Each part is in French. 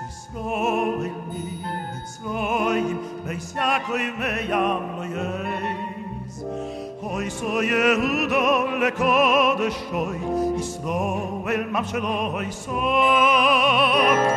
Yisroel mitzrayim beis Yaakov meyam lo yeis Hoy so Yehuda lekodeshoy Yisroel mamshelo Yisroel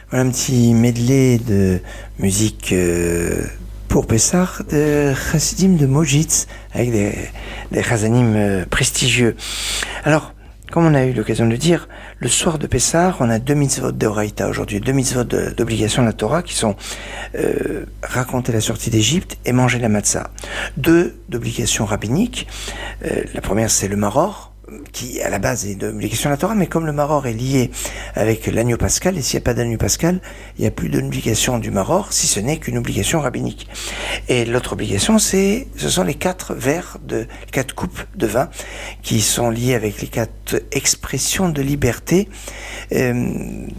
Voilà un petit medley de musique pour Pessah de Chassidim de Mojitz avec des chazanim prestigieux. Alors, comme on a eu l'occasion de le dire, le soir de Pessah, on a 2 mitzvot d'Oraïta aujourd'hui, 2 mitzvot d'obligation de la Torah qui sont raconter la sortie d'Égypte et manger la matzah. 2 d'obligations rabbiniques. La première, c'est le maror, qui à la base est d'obligation de la Torah, mais comme le maror est lié avec l'agneau pascal, et s'il n'y a pas d'agneau pascal, il n'y a plus d'obligation du maror, si ce n'est qu'une obligation rabbinique. Et l'autre obligation, ce sont les 4 verres, les 4 coupes de vin, qui sont liées avec les 4 expressions de liberté.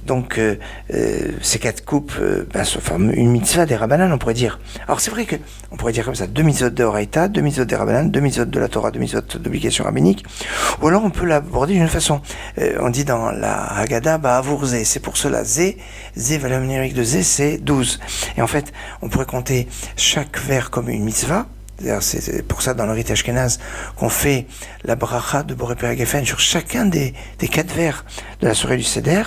Donc, ces 4 coupes, forment une mitzvah des Rabbanan, on pourrait dire. Alors c'est vrai que on pourrait dire comme ça, 2 mitzvot de Horaïta, 2 mitzvot des Rabbanan, 2 mitzvot de la Torah, 2 mitzvot d'obligation rabbinique. Ou alors on peut l'aborder d'une façon. On dit dans la Haggadah, Ba'avour Zé, c'est pour cela. Zé, valeur numérique de Zé, c'est 12. Et en fait, on pourrait compter chaque vers comme une mitzvah, D'ailleurs, c'est pour ça, dans le rite ashkénaze, qu'on fait la bracha de Boré Père Geffen sur chacun des 4 vers de la soirée du Seder.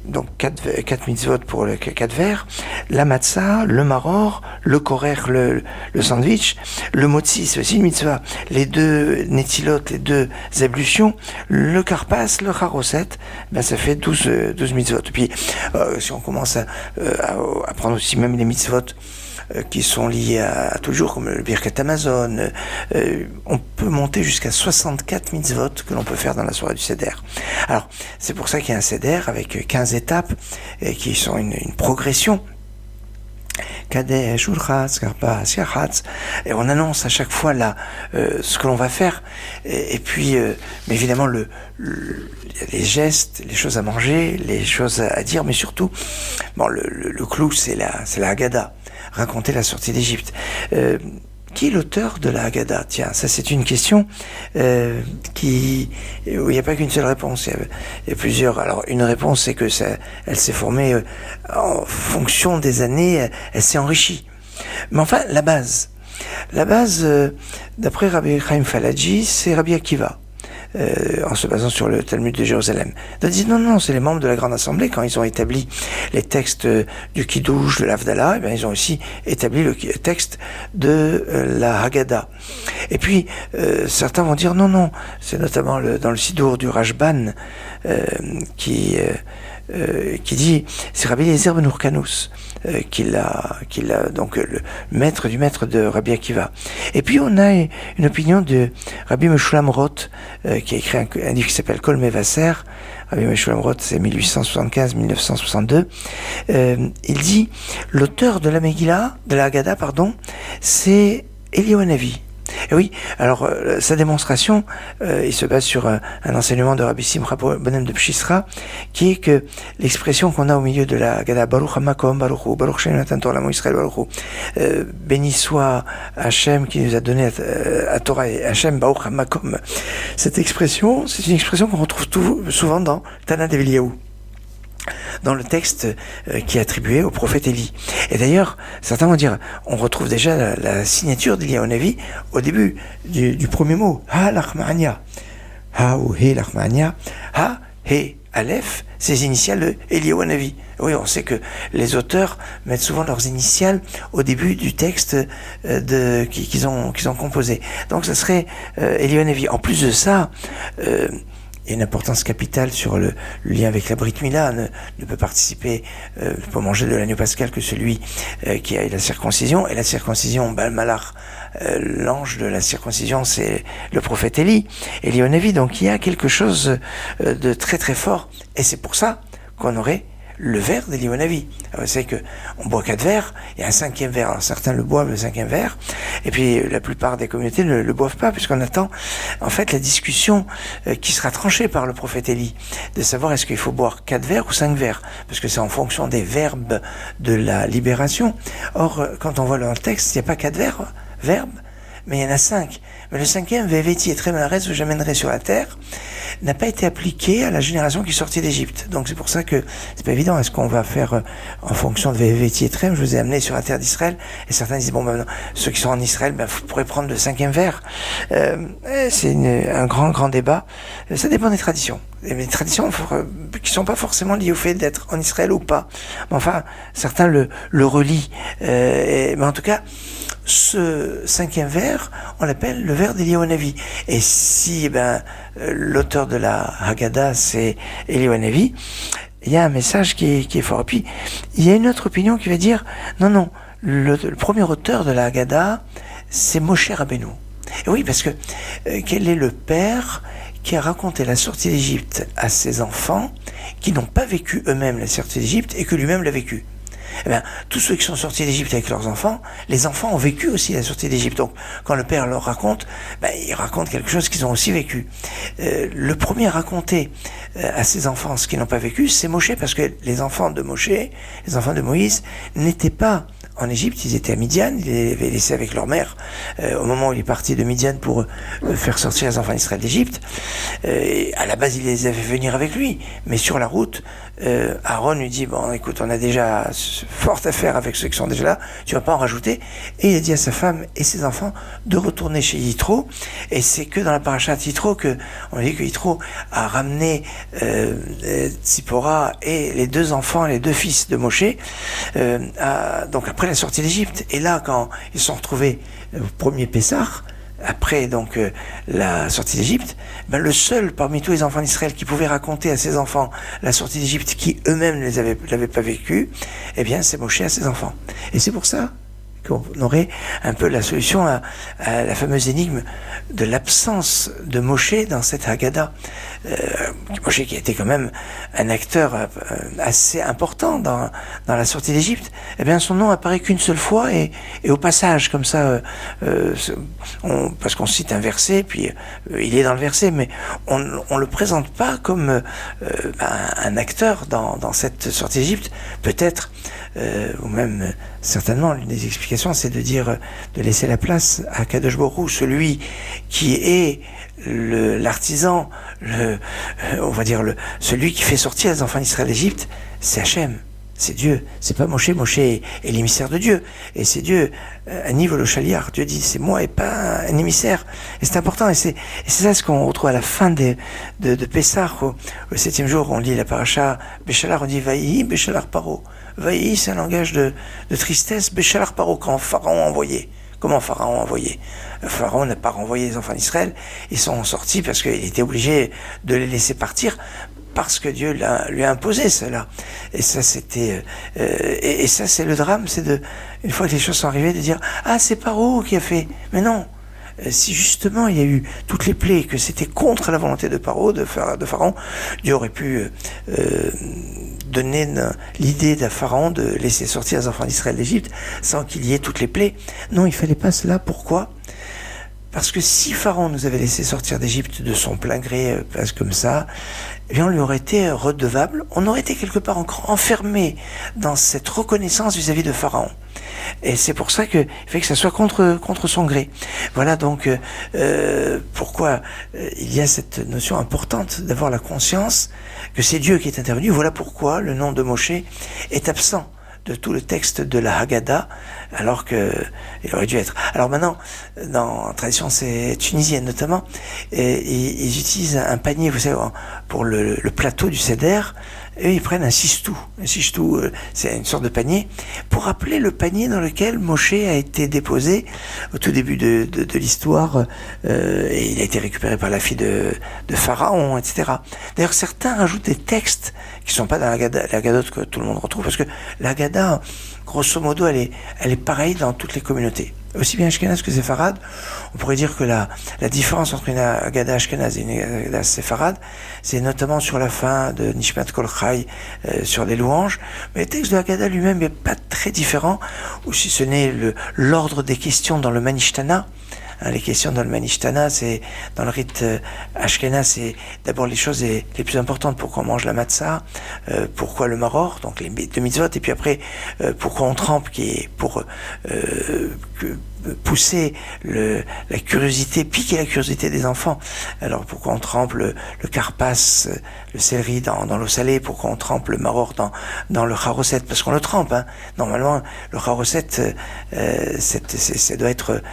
Donc, 4 mitzvot pour les 4 vers. La matzah, le maror, le korer, le sandwich. Le motzi, c'est aussi une mitzvah. Les 2 netilot, les 2 ablutions. Le karpas, le charoset, ben, ça fait 12 mitzvot. Et puis, si on commence à prendre aussi même les mitzvot qui sont liés à tout le jour, comme le Birkat Amazon, on peut monter jusqu'à 64 mitzvot que l'on peut faire dans la soirée du Seder. Alors, c'est pour ça qu'il y a un Seder avec 15 étapes qui sont une progression. Kadesh, Urchatz, Karpas, Yachatz, et on annonce à chaque fois là ce que l'on va faire, et puis mais évidemment les gestes, les choses à manger, les choses à dire, mais surtout, bon, le clou c'est la Haggadah, raconter la sortie d'Égypte. Qui est l'auteur de la Haggadah? Tiens, ça c'est une question où il n'y a pas qu'une seule réponse. Il y a plusieurs. Alors une réponse, c'est que elle s'est formée en fonction des années, elle s'est enrichie. Mais enfin, la base, d'après Rabbi Chaim Falaji, c'est Rabbi Akiva. En se basant sur le Talmud de Jérusalem. Donc, ils disent non, c'est les membres de la Grande Assemblée, quand ils ont établi les textes du Kiddush, de l'Avdallah, eh bien, ils ont aussi établi le texte de la Haggadah. Et puis, certains vont dire non, c'est notamment dans le Sidour du Rashban qui dit, c'est Rabbi Eliezer ben Hurkanus qui l'a donc le maître du maître de Rabbi Akiva. Et puis on a une opinion de Rabbi Meshulam Roth qui a écrit un livre qui s'appelle Kol Mevasser. Rabbi Meshulam Roth, c'est 1875-1962. Il dit, l'auteur de la Megillah, de la Haggadah, c'est Eliyahu Hanavi. Et oui, alors sa démonstration, il se base sur un enseignement de Rabbi Simcha Bonem de Pshisra, qui est que l'expression qu'on a au milieu de la Haggadah, Baruch HaMakom, Baruch Hu, Baruch Shem Natan Torah L'Amo Yisrael, Baruch Hu, béni soit Hachem qui nous a donné à Torah, et Hachem Baruch HaMakom. Cette expression, c'est une expression qu'on retrouve souvent dans Tana d'Eliyahu, dans le texte qui est attribué au prophète Élie. Et d'ailleurs, certains vont dire, on retrouve déjà la signature d'Eliyahu Hanavi au début du premier mot, Ha Lachmania. Ha ou He Lachmania. Ha, He, Aleph, ces initiales de Eliyahu Hanavi. Oui, on sait que les auteurs mettent souvent leurs initiales au début du texte qu'ils ont composé. Donc ça serait Eliyahu Hanavi. En plus de ça, il y a une importance capitale sur le lien avec la Brit Mila. Ne peut participer, ne peut manger de l'agneau pascal que celui qui a eu la circoncision. Et la circoncision, le malach, l'ange de la circoncision, c'est le prophète Élie, Eliyahu Hanavi. Donc il y a quelque chose de très très fort. Et c'est pour ça qu'on aurait le verre d'Eliyahu Hanavi. Vous savez qu'on boit 4 verres, il y a un 5e verre. Alors certains le boivent, le 5e verre, et puis la plupart des communautés ne le boivent pas, puisqu'on attend en fait la discussion qui sera tranchée par le prophète Élie, de savoir est-ce qu'il faut boire 4 verres ou 5 verres, parce que c'est en fonction des verbes de la libération. Or, quand on voit dans le texte, il n'y a pas 4 verbes, mais il y en a 5. Mais le 5e, Veveti et Tremares, où j'amènerai sur la terre, n'a pas été appliqué à la génération qui sortit d'Égypte. Donc c'est pour ça que c'est pas évident. Est-ce qu'on va faire en fonction de Veveti et Trem? Je vous ai amené sur la terre d'Israël, et certains disent ceux qui sont en Israël, vous pourrez prendre le 5e vers. C'est un grand débat. Ça dépend des traditions. Et des traditions qui sont pas forcément liées au fait d'être en Israël ou pas. Mais enfin, certains le relient. Mais en tout cas, ce 5e vers, on l'appelle le vers d'Eliyahu Hanavi. Et si l'auteur de la Haggadah, c'est Eliyahu Hanavi, il y a un message qui est fort. Et puis, il y a une autre opinion qui va dire, non, le premier auteur de la Haggadah, c'est Moshe Rabbeinu. Et oui, parce que quel est le père qui a raconté la sortie d'Égypte à ses enfants qui n'ont pas vécu eux-mêmes la sortie d'Égypte et que lui-même l'a vécu? Tous ceux qui sont sortis d'Égypte avec leurs enfants, les enfants ont vécu aussi la sortie d'Égypte. Donc, quand le père leur raconte, il raconte quelque chose qu'ils ont aussi vécu. Le premier à raconter à ses enfants ce qu'ils n'ont pas vécu, c'est Moshe, parce que les enfants de Moshe, les enfants de Moïse, n'étaient pas en Égypte, ils étaient à Midian, ils les avaient laissés avec leur mère au moment où il est parti de Midian pour faire sortir les enfants d'Israël d'Égypte. À la base, il les avait venir avec lui, mais sur la route, Aaron lui dit, écoute, on a déjà forte affaire avec ceux qui sont déjà là, tu vas pas en rajouter. Et il a dit à sa femme et ses enfants de retourner chez Yitro. Et c'est que dans la paracha de Yitro que on dit que Yitro a ramené Tzipora et les deux enfants, les deux fils de Moshe, donc après la sortie d'Égypte. Et là, quand ils se sont retrouvés au premier Pessah, après donc la sortie d'Égypte, ben, le seul parmi tous les enfants d'Israël qui pouvait raconter à ses enfants la sortie d'Égypte, qui eux-mêmes ne l'avaient pas vécu, eh bien c'est Moshe à ses enfants. Et c'est pour ça qu'on aurait un peu la solution à la fameuse énigme de l'absence de Moshe dans cette Haggadah. Moshe qui a été quand même un acteur assez important dans la sortie d'Égypte, eh bien son nom apparaît qu'une seule fois et au passage comme ça, parce qu'on cite un verset, puis il est dans le verset, mais on le présente pas comme un acteur dans cette sortie d'Égypte. Peut-être, ou même certainement, l'une des explications, c'est de dire, de laisser la place à Kadosh Baruch Hu, celui qui est l'artisan, on va dire celui qui fait sortir les enfants d'Israël d'Égypte, c'est Hachem, c'est Dieu, c'est pas Moshe. Moshe est l'émissaire de Dieu, et c'est Dieu, à niveau le chaliar. Dieu dit c'est moi et pas un émissaire, et c'est important, et c'est ça ce qu'on retrouve à la fin de Pessah, au 7e jour, on lit la paracha Béchalar, on dit Vaïhi Béchalar Paro. Vaïhi, c'est un langage de tristesse. Béchalar Paro, quand Pharaon a envoyé. Comment Pharaon a envoyé? Pharaon n'a pas renvoyé les enfants d'Israël, ils sont sortis parce qu'il était obligé de les laisser partir, parce que Dieu lui a imposé cela. Et ça, c'était et ça, c'est le drame, c'est une fois que les choses sont arrivées, de dire ah, c'est Paro qui a fait. Mais non. Si justement il y a eu toutes les plaies, que c'était contre la volonté de Paro, de Pharaon, Dieu aurait pu donner l'idée à Pharaon de laisser sortir les enfants d'Israël d'Égypte sans qu'il y ait toutes les plaies. Non, il fallait pas cela. Pourquoi? Parce que si Pharaon nous avait laissé sortir d'Égypte de son plein gré, comme ça, eh bien on lui aurait été redevable, on aurait été quelque part encore enfermé dans cette reconnaissance vis-à-vis de Pharaon. Et c'est pour ça que il fait que ça soit contre son gré. Voilà donc pourquoi il y a cette notion importante d'avoir la conscience que c'est Dieu qui est intervenu. Voilà pourquoi le nom de Moshe est absent de tout le texte de la Haggadah, alors que il aurait dû être. Alors maintenant, dans la tradition tunisienne notamment, ils utilisent un panier, vous savez, pour le plateau du seder. Et ils prennent un sistou. Un sistou, c'est une sorte de panier, pour rappeler le panier dans lequel Moshe a été déposé au tout début de l'histoire, et il a été récupéré par la fille de Pharaon, etc. D'ailleurs, certains rajoutent des textes qui sont pas dans la Haggadah que tout le monde retrouve, parce que la Haggadah, grosso modo, elle est pareille dans toutes les communautés. Aussi bien Ashkenaz que séfarade, on pourrait dire que la différence entre une Haggadah Ashkenaz et une Haggadah séfarade, c'est notamment sur la fin de Nishmat Kol Chai, sur les louanges, mais le texte de Haggadah lui-même n'est pas très différent, ou si ce n'est l'ordre des questions dans le Manishtana. Les questions dans le Manishtana, c'est dans le rite Ashkenaz, c'est d'abord les choses les plus importantes. Pourquoi on mange la matzah, pourquoi le maror, donc les deux mitzvot, et puis après pourquoi on trempe, qui est pour pousser la curiosité, piquer la curiosité des enfants. Alors pourquoi on trempe le carpas, le céleri dans l'eau salée, pourquoi on trempe le maror dans le charoset, parce qu'on le trempe, hein. Normalement le charoset ça doit être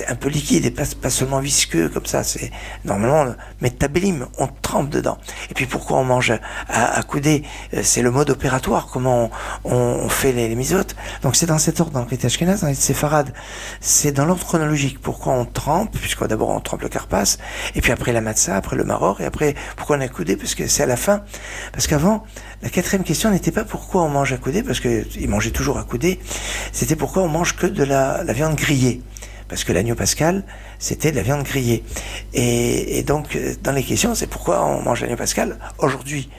un peu liquide et pas seulement visqueux comme ça, c'est normalement métabélim, on trempe dedans. Et puis pourquoi on mange à couder, c'est le mode opératoire, comment on fait les mitzvot. Donc c'est dans cet ordre, dans le rite ashkenaz, dans les séfarades, c'est dans l'ordre chronologique. Pourquoi on trempe, puisque d'abord on trempe le carpas, et puis après la matzah, après le maror, et après pourquoi on a coudé, parce que c'est à la fin. Parce qu'avant, la quatrième question n'était pas pourquoi on mange à couder, parce qu'ils mangeaient toujours à couder, c'était pourquoi on mange que de la viande grillée. Parce que l'agneau pascal, c'était de la viande grillée. Et donc, dans les questions, c'est pourquoi on mange l'agneau pascal. Aujourd'hui,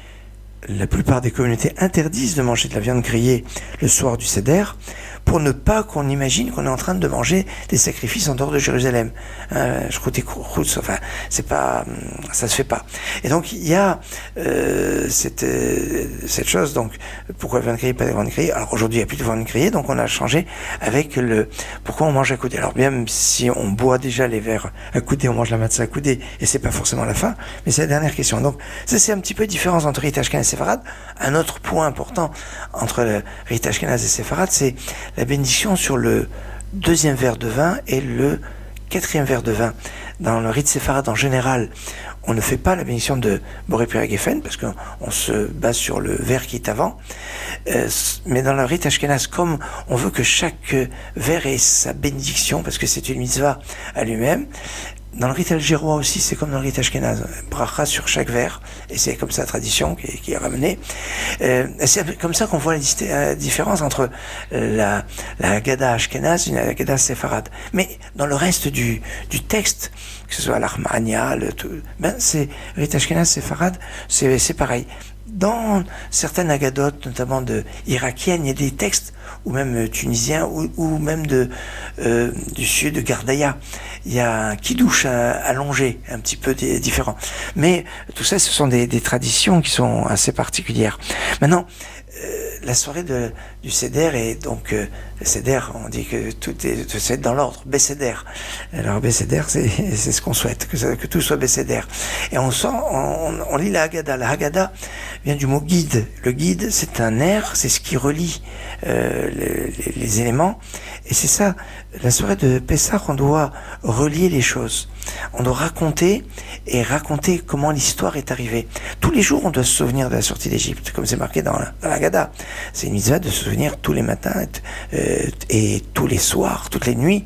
la plupart des communautés interdisent de manger de la viande grillée le soir du Seder, pour ne pas qu'on imagine qu'on est en train de manger des sacrifices en dehors de Jérusalem. Enfin, c'est pas, ça se fait pas. Et donc il y a cette chose. Donc pourquoi la viande grillée, pas de viande grillée? Alors aujourd'hui il n'y a plus de viande grillée, donc on a changé avec pourquoi on mange à couder. Alors bien si on boit déjà les verres à couder, on mange la matzah à couder, et c'est pas forcément la fin, mais c'est la dernière question. Donc ça c'est un petit peu différence entre rite ashkenaz et séfarade. Un autre point important entre le rite ashkénaze et séfarade, c'est la bénédiction sur le deuxième verre de vin et le quatrième verre de vin. Dans le rite séfarade en général, on ne fait pas la bénédiction de Boré Peri Geffen parce qu'on se base sur le verre qui est avant. Mais dans le rite ashkénaze, comme on veut que chaque verre ait sa bénédiction, parce que c'est une mitzvah à lui-même, dans le rite algérois aussi, c'est comme dans le rite ashkénaze, bracha sur chaque verre, et c'est comme ça la tradition qui est ramenée. C'est comme ça qu'on voit la différence entre la Haggadah ashkénaze et la Haggadah séfarade. Mais dans le reste du texte, que ce soit l'Armania, c'est rite ashkénaze, séfarade, c'est pareil. Dans certaines Haggadot, notamment irakiennes, il y a des textes, ou même tunisiens, ou même du sud de Gardaïa. Il y a un kidouche allongé, un petit peu différent. Mais tout ça, ce sont des traditions qui sont assez particulières. Maintenant, la soirée du Seder est donc le Seder, on dit que tout est dans l'ordre, Besséder. Alors Besséder, c'est ce qu'on souhaite, que tout soit Besséder. Et on lit la Haggadah. La Haggadah vient du mot guide. Le guide, c'est un air, c'est ce qui relie les éléments. Et c'est ça, la soirée de Pessah, on doit relier les choses. On doit raconter comment l'histoire est arrivée. Tous les jours, on doit se souvenir de la sortie d'Égypte, comme c'est marqué dans la Haggadah. C'est une mitzvah de se souvenir tous les matins et tous les soirs, toutes les nuits.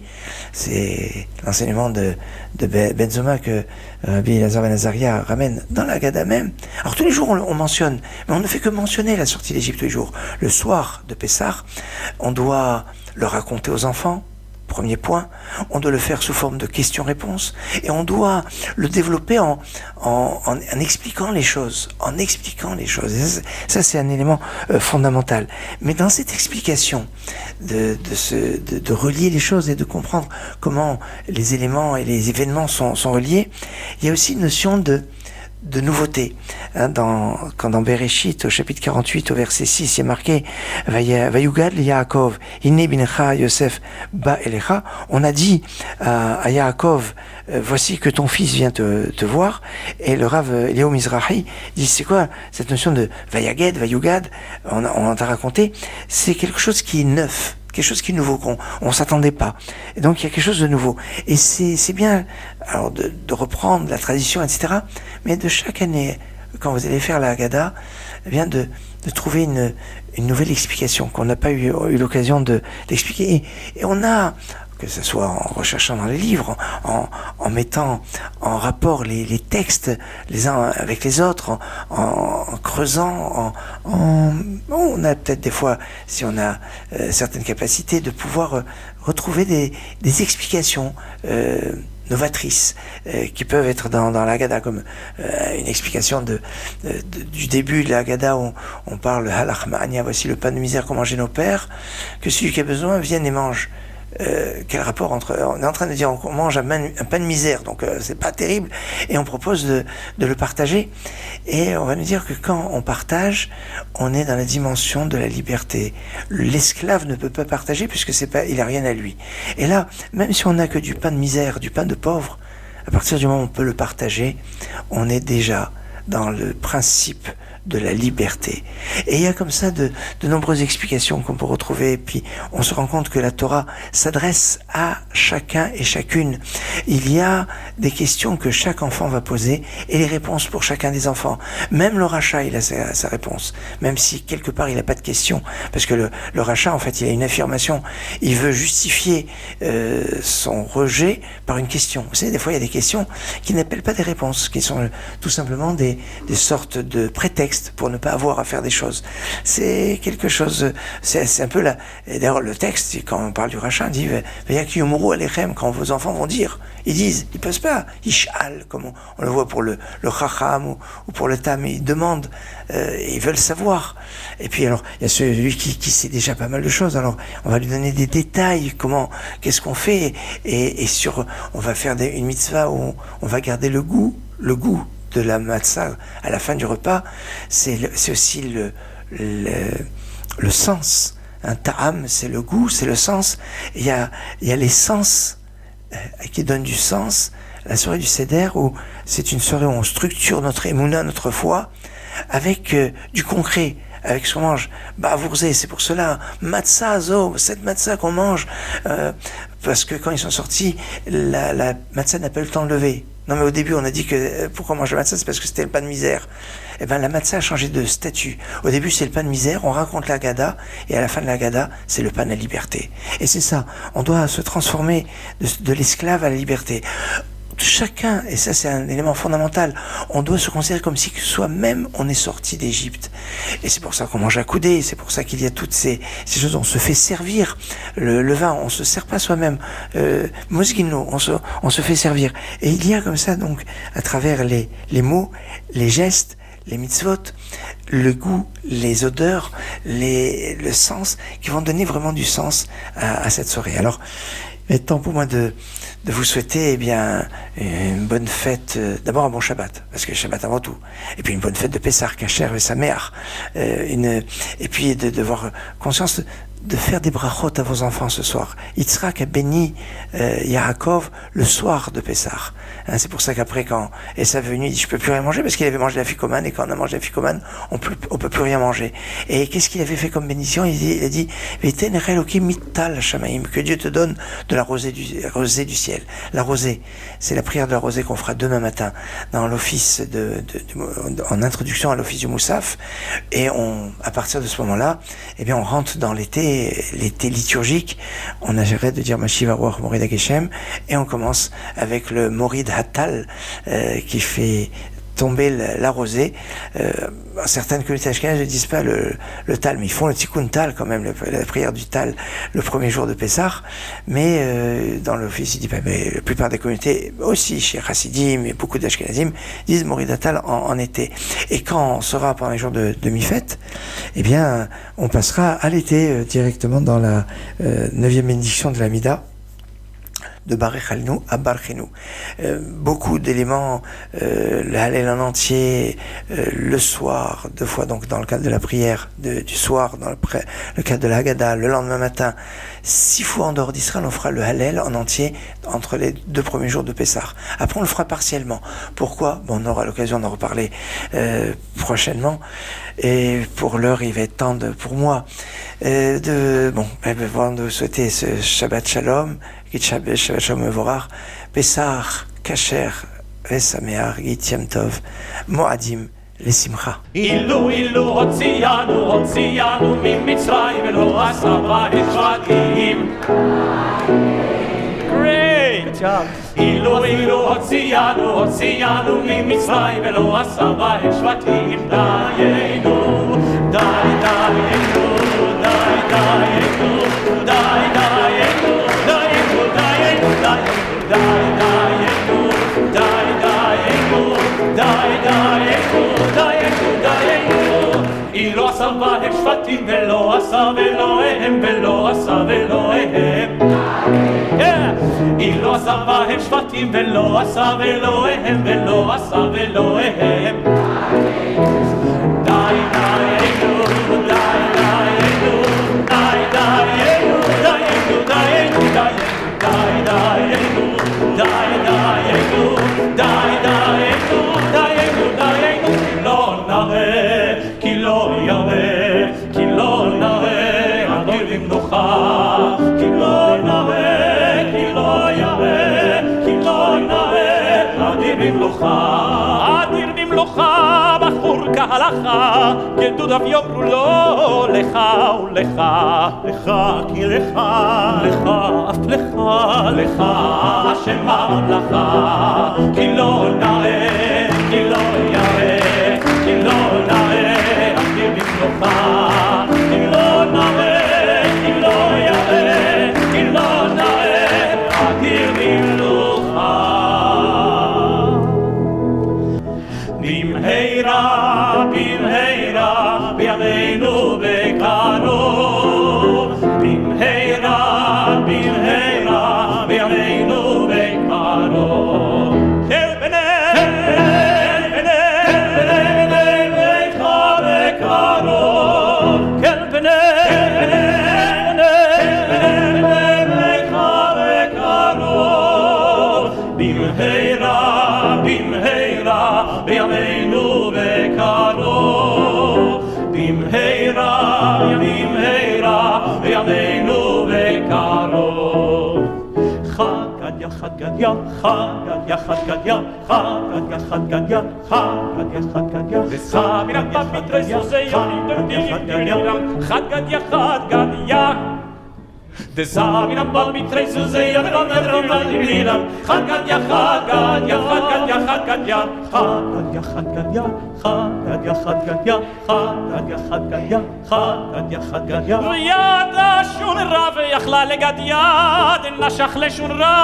C'est l'enseignement de Ben Zoma que Rabbi Elazar Ben Azaria ramène dans la Haggadah même. Alors tous les jours, on mentionne, mais on ne fait que mentionner la sortie d'Égypte tous les jours. Le soir de Pessah, on doit le raconter aux enfants. Premier point, on doit le faire sous forme de questions-réponses et on doit le développer en expliquant les choses, Et ça c'est un élément fondamental. Mais dans cette explication de relier les choses et de comprendre comment les éléments et les événements sont reliés, il y a aussi une notion de nouveauté. Quand dans Bereshit, au chapitre 48, au verset 6, il est marqué Vayugad li Yaakov, Hinne bincha Yosef ba elecha, on a dit à Yaakov, voici que ton fils vient te voir, et le Rav Eliyahu Mizrahi dit, c'est quoi cette notion de Vayugad, on t'a raconté, c'est quelque chose qui est neuf, quelque chose qui est nouveau, qu'on s'attendait pas. Et donc il y a quelque chose de nouveau. Et c'est bien alors de reprendre la tradition, etc. Mais de chaque année, quand vous allez faire la Haggadah, eh bien de trouver une nouvelle explication qu'on n'a pas eu l'occasion d'expliquer. Et on a, que ce soit en recherchant dans les livres, en mettant en rapport les textes les uns avec les autres, en creusant, on a peut-être des fois, si on a certaines capacités, de pouvoir retrouver des explications novatrices qui peuvent être dans la Haggadah, comme une explication du début de la Haggadah où on parle halach ma'ania, voici le pain de misère qu'ont mangé nos pères, que celui qui a besoin vienne et mange. Quel rapport on est en train de dire on mange un pain de misère, donc c'est pas terrible, et on propose de le partager, et on va nous dire que quand on partage, on est dans la dimension de la liberté. L'esclave ne peut pas partager puisque il a rien à lui. Et là, même si on n'a que du pain de misère, du pain de pauvre, à partir du moment où on peut le partager, on est déjà dans le principe de la liberté. Et il y a comme ça de nombreuses explications qu'on peut retrouver, et puis on se rend compte que la Torah s'adresse à chacun et chacune. Il y a des questions que chaque enfant va poser et les réponses pour chacun des enfants. Même le rachat, il a sa réponse, même si quelque part il n'a pas de question, parce que le rachat, en fait, il a une affirmation, il veut justifier son rejet par une question. Vous savez, des fois il y a des questions qui n'appellent pas des réponses, qui sont tout simplement des sortes de prétextes pour ne pas avoir à faire des choses. C'est quelque chose, c'est un peu là. D'ailleurs, le texte, quand on parle du rachat, dit Vayakiyomuru alechem, quand vos enfants vont dire, ils disent, ils peuvent pas, ishal, comme on le voit pour le chacham ou pour le tam, ils demandent, ils veulent savoir. Et puis alors, il y a celui qui sait déjà pas mal de choses, alors on va lui donner des détails, qu'est-ce qu'on fait, et on va faire une mitzvah où on va garder le goût de la matzah à la fin du repas, c'est aussi le sens. Un ta'am, c'est le goût, c'est le sens. Il y a les sens qui donnent du sens. La soirée du Seder, où c'est une soirée où on structure notre émouna, notre foi, avec du concret, avec ce qu'on mange. Bavourzé, c'est pour cela. Matzah, cette matzah qu'on mange, parce que quand ils sont sortis, la matzah n'a pas eu le temps de lever. Non, mais au début, on a dit que pourquoi on mange la matzah, c'est parce que c'était le pain de misère. Eh ben, la matzah a changé de statut. Au début, c'est le pain de misère, on raconte la Gada, et à la fin de la Gada, c'est le pain de la liberté. Et c'est ça, on doit se transformer de l'esclave à la liberté. Chacun, et ça c'est un élément fondamental, on doit se considérer comme si soi-même on est sorti d'Égypte. Et c'est pour ça qu'on mange à coudée, c'est pour ça qu'il y a toutes ces choses, on se fait servir le vin, on se sert pas soi-même, mosguino, on se fait servir. Et il y a comme ça donc, à travers les mots, les gestes, les mitzvot, le goût, les odeurs, le sens, qui vont donner vraiment du sens à cette soirée. Alors, il est temps pour moi de vous souhaiter une bonne fête, d'abord un bon Shabbat, parce que Shabbat avant tout, et puis une bonne fête de Pessah, Kacher et Sameach, et puis de voir conscience de faire des brachot à vos enfants ce soir. Yitzhak a béni Yaakov le soir de Pessah. C'est pour ça qu'après, quand Esav est venu, il dit je peux plus rien manger, parce qu'il avait mangé la ficomane, et quand on a mangé la ficomane, on peut plus rien manger. Et qu'est-ce qu'il avait fait comme bénédiction? Il a dit que Dieu te donne de la rosée du ciel. La rosée, c'est la prière de la rosée qu'on fera demain matin dans l'office en introduction à l'office du Moussaf, et à partir de ce moment-là, on rentre dans l'été liturgique. On arrête de dire Mashiach Ruach Morid HaGeshem, et on commence avec le Morid Hatal qui fait tomber la rosée. Certaines communautés ashkénazes ne disent pas le tal, mais ils font le tikkun tal quand même, la prière du tal le premier jour de Pessah. Mais dans l'office, il dit pas. Mais la plupart des communautés, aussi chez Chassidim et beaucoup d'ashkénazim, disent Morid Hatal en été. Et quand on sera pendant les jours de demi-fête, on passera à l'été directement dans la 9e bénédiction de la Mida, de Barech Alinu à Barchenu. Beaucoup d'éléments, le Hallel en entier, le soir, 2 fois donc dans le cadre de la prière du soir, dans le cadre de la Haggadah, le lendemain matin, 6 fois en dehors d'Israël, on fera le Hallel en entier entre les 2 premiers jours de Pessah. Après, on le fera partiellement. Pourquoi? On aura l'occasion d'en reparler prochainement. Et pour l'heure, il va être temps pour moi de souhaiter ce Shabbat Shalom, Shabbat Shalom Mevorach, Pessah, Kacher, Vesameach, Git Yom Tov, Moadim, לשמחה. אילו הוציאנו ממצרים ולא עשה את שבטים. Great job. אילו הוציאנו ממצרים ולא עשה את שבטים. דיינו, דיינו, לא עשה בהם שבטים ולא עשה ולוהם ולא עשה ולוהם לא עשה בהם שבטים ולא עשה ולוהם ולא עשה ולוהם די דיינו די דיינו די דיינו דיינו דיינו די דיינו די דיינו די דיינו דיינו דיינו לא נראה כי לא יראה כי לא נראה אדיר במנוחה כי לא נראה כי לא יראה כי לא נראה אדיר במלוכה אדיר במלוכה בחור כהלכה גדודיו יאמרו לו לך ולך לך כי לך לך אף לך לך השם הממלכה כי לא נראה כי לא יראה כי לא נראה אדיר במלוכה כי לא נראה כי לא יראה כי לא נראה אדיר במלוכה במהרה במהרה בימינו בקרוב במהרה במהרה בימינו בקרוב אל בני בימינו בקרוב מהרה, בימים מהרה, בימינו בקרוב. חגדיה, חגדיה, חגדיה, חגדיה, חגדיה, חגדיה, חגדיה, חגדיה, וסבירה במתרס זה יורים, חגדיה, חגדיה. The Zavina Balbi traces a young man, Hagadia, Hagadia, Hagadia, Hagadia, Hagadia, Hagadia, Hagadia, Hagadia, Hagadia, Hagadia, Hagadia, Hagadia. Yada shun rave yakhla legadia, de nashakh le shun ra,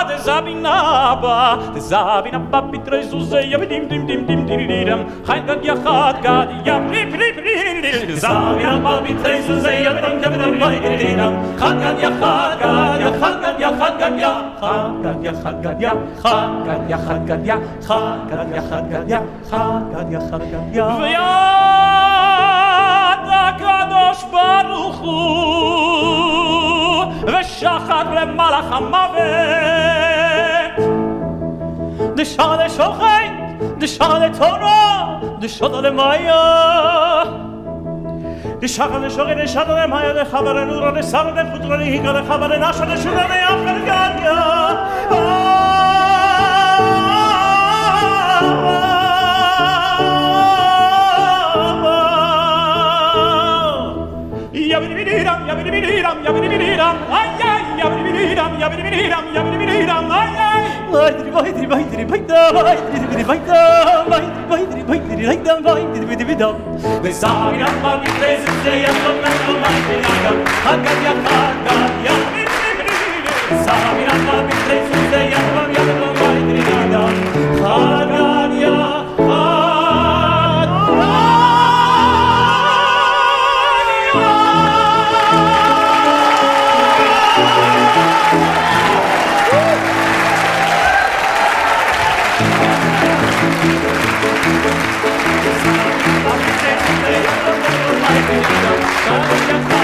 de Zavina ba, de Zavina Balbi traces a young dim dim dim dim dim dim, Hagadia, Hagadia, rip rip rip, Zavina Balbi traces a young man, Hagadia, Hagadia, Hagadia, Hagadia, Hagadia, Hagadia, Hagadia, Hagadia, Hagadia, Hagadia, Hagadia, Hagadia. ויד הקדוש ברוך הוא ושחר למלאך המוות דשא לשוחט, דשא לתורה, דשא למאיה דשא לשוחט, דשא למאיה לחבר נור לשר לחוטר להיגר לחבר נשא לשונה לאחר גדיה Yabidi-bidi-dam, yabidi-bidi-dam, yabidi-bidi-dam, ay-ay, yabidi-bidi-dam, yabidi-bidi-dam, yabidi-bidi-dam, ay-ay. Vaydiri-vaydiri-vaydiri-vaydam, vaydiri-vaydam, vaydiri-vaydiri-vaydiri-vaydam, vaydiri-bidi-bidam. Vesagam, vaydiri-vaydiri, zeyam, vaydiri-vaydiri-vaydam, Hagadia, Hagadia, Vesagam, vaydiri-vaydiri, zeyam, vaydiri-vaydiri-vaydam, Hagadia, Hagadia. Hagadia,